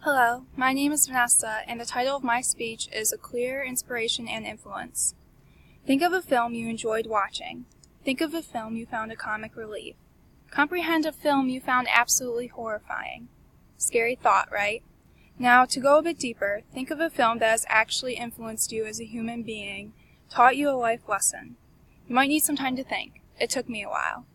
Hello, my name is Vanessa, and the title of my speech is A Clear Inspiration and Influence. Think of a film you enjoyed watching. Think of a film you found a comic relief. Comprehend a film you found absolutely horrifying. Scary thought, right? Now, to go a bit deeper, think of a film that has actually influenced you as a human being, taught you a life lesson. You might need some time to think. It took me a while.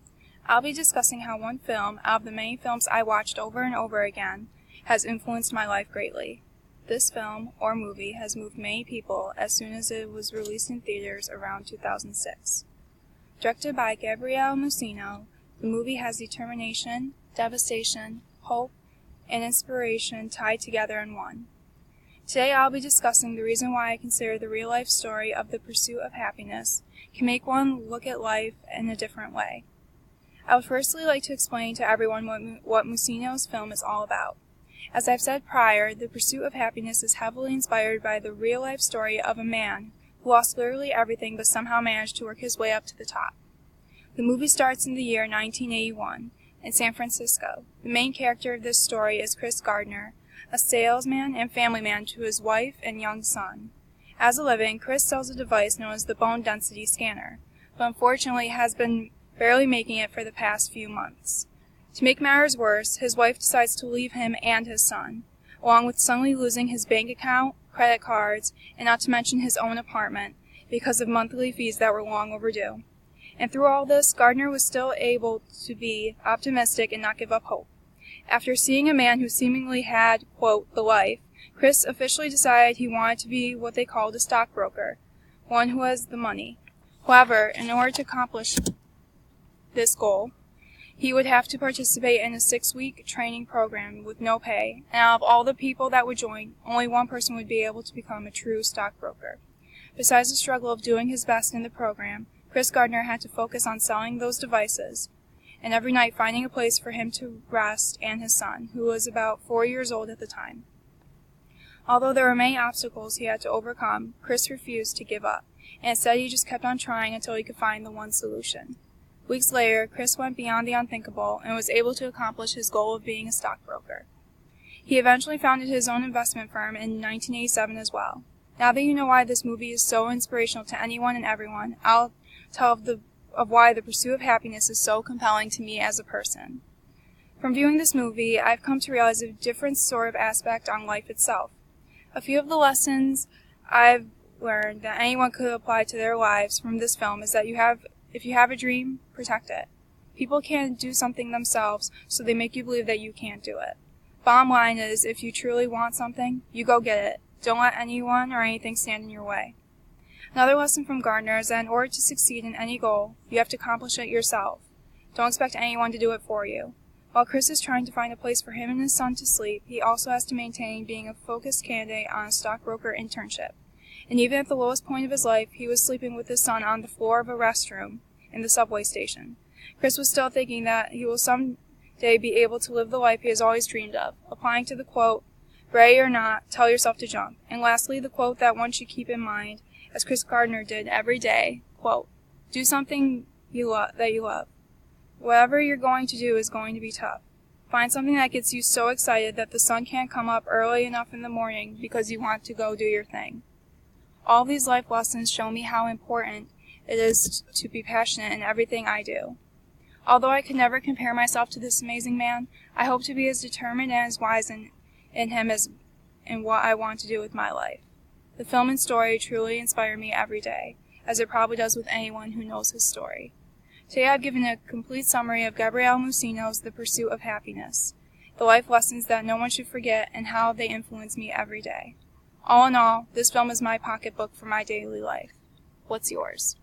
I'll be discussing how one film, out of the many films I watched over and over again, has influenced my life greatly. This film, or movie, has moved many people as soon as it was released in theaters around 2006. Directed by Gabriele Musino, the movie has determination, devastation, hope, and inspiration tied together in one. Today I'll be discussing the reason why I consider the real-life story of the Pursuit of Happyness can make one look at life in a different way. I would firstly like to explain to everyone what Musino's film is all about. As I've said prior, The Pursuit of Happyness is heavily inspired by the real-life story of a man who lost literally everything but somehow managed to work his way up to the top. The movie starts in the year 1981 in San Francisco. The main character of this story is Chris Gardner, a salesman and family man to his wife and young son. As a living, Chris sells a device known as the bone density scanner, but unfortunately has been barely making it for the past few months. To make matters worse, his wife decides to leave him and his son, along with suddenly losing his bank account, credit cards, and not to mention his own apartment, because of monthly fees that were long overdue. And through all this, Gardner was still able to be optimistic and not give up hope. After seeing a man who seemingly had, quote, the life, Chris officially decided he wanted to be what they called a stockbroker, one who has the money. However, in order to accomplish this goal, he would have to participate in a 6-week training program with no pay, and out of all the people that would join, only one person would be able to become a true stockbroker. Besides the struggle of doing his best in the program, Chris Gardner had to focus on selling those devices, and every night finding a place for him to rest and his son, who was about 4 years old at the time. Although there were many obstacles he had to overcome, Chris refused to give up, and instead he just kept on trying until he could find the one solution. Weeks later, Chris went beyond the unthinkable and was able to accomplish his goal of being a stockbroker. He eventually founded his own investment firm in 1987 as well. Now that you know why this movie is so inspirational to anyone and everyone, I'll tell of why The Pursuit of Happyness is so compelling to me as a person. From viewing this movie, I've come to realize a different sort of aspect on life itself. A few of the lessons I've learned that anyone could apply to their lives from this film is that if you have a dream, protect it. People can't do something themselves, so they make you believe that you can't do it. Bottom line is, if you truly want something, you go get it. Don't let anyone or anything stand in your way. Another lesson from Gardner is that in order to succeed in any goal, you have to accomplish it yourself. Don't expect anyone to do it for you. While Chris is trying to find a place for him and his son to sleep, he also has to maintain being a focused candidate on a stockbroker internship. And even at the lowest point of his life, he was sleeping with his son on the floor of a restroom in the subway station. Chris was still thinking that he will someday be able to live the life he has always dreamed of, applying to the quote, ready or not, tell yourself to jump. And lastly, the quote that one should keep in mind, as Chris Gardner did every day, quote, do something that you love. Whatever you're going to do is going to be tough. Find something that gets you so excited that the sun can't come up early enough in the morning because you want to go do your thing. All these life lessons show me how important it is to be passionate in everything I do. Although I could never compare myself to this amazing man, I hope to be as determined and as wise in him as in what I want to do with my life. The film and story truly inspire me every day, as it probably does with anyone who knows his story. Today I've given a complete summary of Gabriele Musino's The Pursuit of Happyness, the life lessons that no one should forget and how they influence me every day. All in all, this film is my pocketbook for my daily life. What's yours?